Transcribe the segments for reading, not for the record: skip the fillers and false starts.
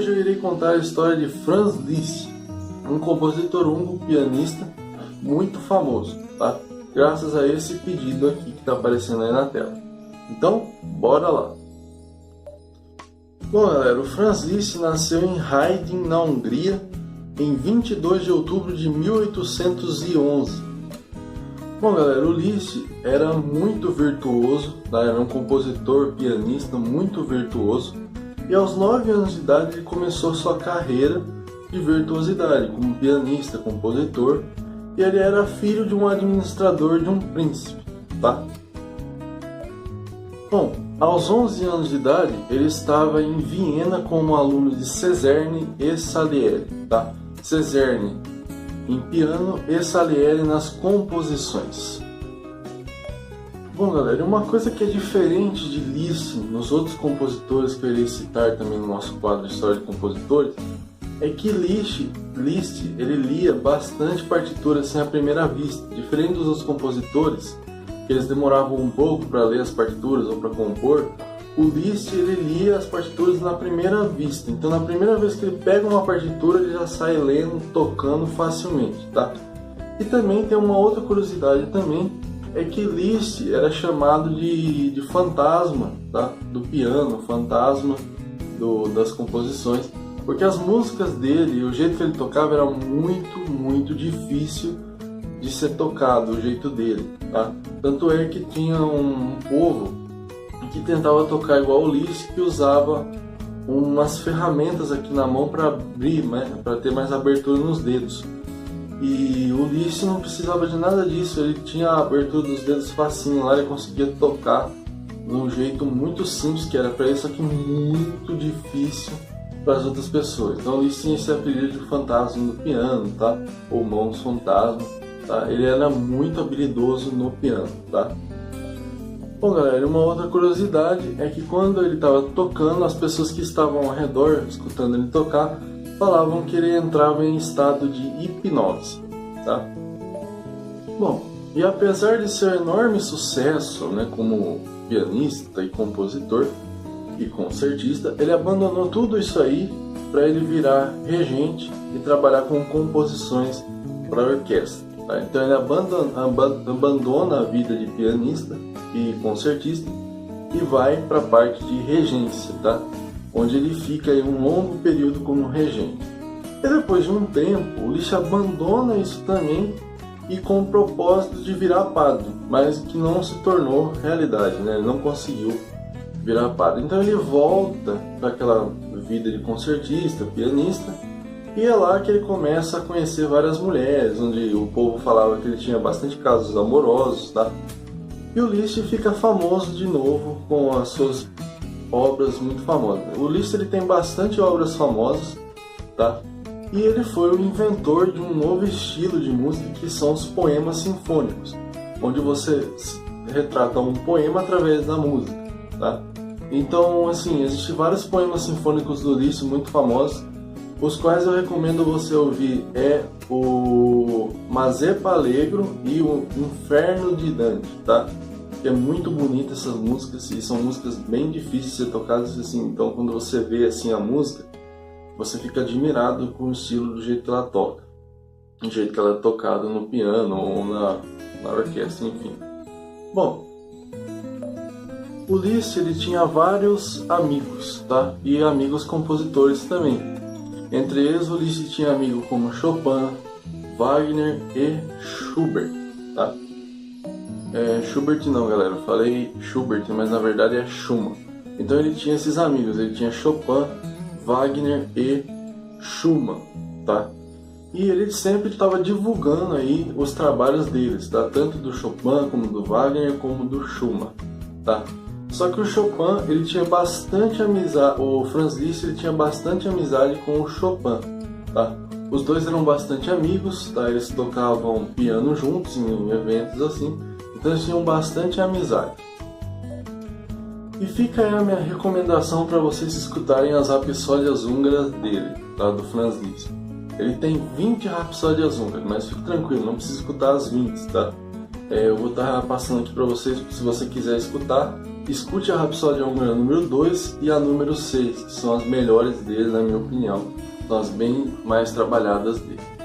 Hoje eu irei contar a história de Franz Liszt, um compositor húngaro pianista muito famoso, tá? Graças a esse pedido aqui que está aparecendo aí na tela. Então, bora lá! Bom galera, o Franz Liszt nasceu em Haydn, na Hungria, em 22 de outubro de 1811. Bom galera, o Liszt era muito virtuoso, tá? Era um compositor, pianista muito virtuoso, e aos 9 anos de idade ele começou sua carreira de virtuosidade como pianista, compositor, e ele era filho de um administrador de um príncipe, tá? Bom, aos 11 anos de idade ele estava em Viena como aluno de Czerny e Salieri, tá? Czerny em piano e Salieri nas composições. Bom galera, uma coisa que é diferente de Liszt nos outros compositores que eu irei citar também no nosso quadro de História de Compositores, é que Liszt ele lia bastante partituras assim à primeira vista, diferente dos outros compositores, que eles demoravam um pouco para ler as partituras ou para compor. O Liszt ele lia as partituras na primeira vista, então na primeira vez que ele pega uma partitura ele já sai lendo, tocando facilmente, tá? E também tem uma outra curiosidade também, é que Liszt era chamado de fantasma, tá? Do piano, fantasma das composições, porque as músicas dele, o jeito que ele tocava era muito difícil de ser tocado, o jeito dele, tá? Tanto é que tinha um povo que tentava tocar igual o Liszt, que usava umas ferramentas aqui na mão para abrir, né? Para ter mais abertura nos dedos. E o Liszt não precisava de nada disso, ele tinha a abertura dos dedos facinho lá, ele conseguia tocar de um jeito muito simples, que era para ele, só que muito difícil para as outras pessoas. Então o Liszt tinha esse apelido de fantasma do piano, tá? Ou mãos fantasma, tá? Ele era muito habilidoso no piano, tá? Bom galera, uma outra curiosidade é que quando ele estava tocando, as pessoas que estavam ao redor, escutando ele tocar, falavam que ele entrava em estado de hipnose, tá? Bom, e apesar de seu enorme sucesso, né, como pianista e compositor e concertista, ele abandonou tudo isso aí para ele virar regente e trabalhar com composições para orquestra, tá? Então ele abandona a vida de pianista e concertista e vai para a parte de regência, tá? Onde ele fica em um longo período como regente. E depois de um tempo, o Liszt abandona isso também e com o propósito de virar padre, mas que não se tornou realidade, né? Ele não conseguiu virar padre. Então ele volta para aquela vida de concertista, pianista, e é lá que ele começa a conhecer várias mulheres, onde o povo falava que ele tinha bastante casos amorosos, tá? E o Liszt fica famoso de novo com as suas obras muito famosas. O Liszt ele tem bastante obras famosas, tá? E ele foi o inventor de um novo estilo de música que são os poemas sinfônicos, onde você retrata um poema através da música, tá? Então, assim, existem vários poemas sinfônicos do Liszt muito famosos, os quais eu recomendo você ouvir o Mazeppa Allegro e o Inferno de Dante, tá? É muito bonita essas músicas e são músicas bem difíceis de ser tocadas assim, então quando você vê assim a música, você fica admirado com o estilo do jeito que ela toca, do jeito que ela é tocada no piano ou na orquestra, enfim. Bom, o Liszt ele tinha vários amigos, tá? E amigos compositores também. Entre eles o Liszt tinha amigo como Chopin, Wagner e Schubert, tá? Schubert não galera, eu falei Schubert, mas na verdade é Schumann. Então ele tinha esses amigos, ele tinha Chopin, Wagner e Schumann, tá? E ele sempre estava divulgando aí os trabalhos deles, tá? Tanto do Chopin, como do Wagner, como do Schumann, tá? Só que o Chopin, ele tinha bastante amizade, o Franz Liszt ele tinha bastante amizade com o Chopin, tá? Os dois eram bastante amigos, tá? Eles tocavam piano juntos em eventos assim. Então eles tinham bastante amizade. E fica aí a minha recomendação para vocês escutarem as rapsódias húngaras dele, tá? Do Franz Liszt. Ele tem 20 rapsódias húngaras, mas fique tranquilo, não precisa escutar as 20, tá? Eu vou estar passando aqui para vocês, se você quiser escutar, escute a Rapsódia Húngara número 2 e a número 6, que são as melhores dele, na minha opinião. São as bem mais trabalhadas dele.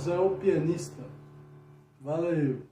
José o pianista. Valeu!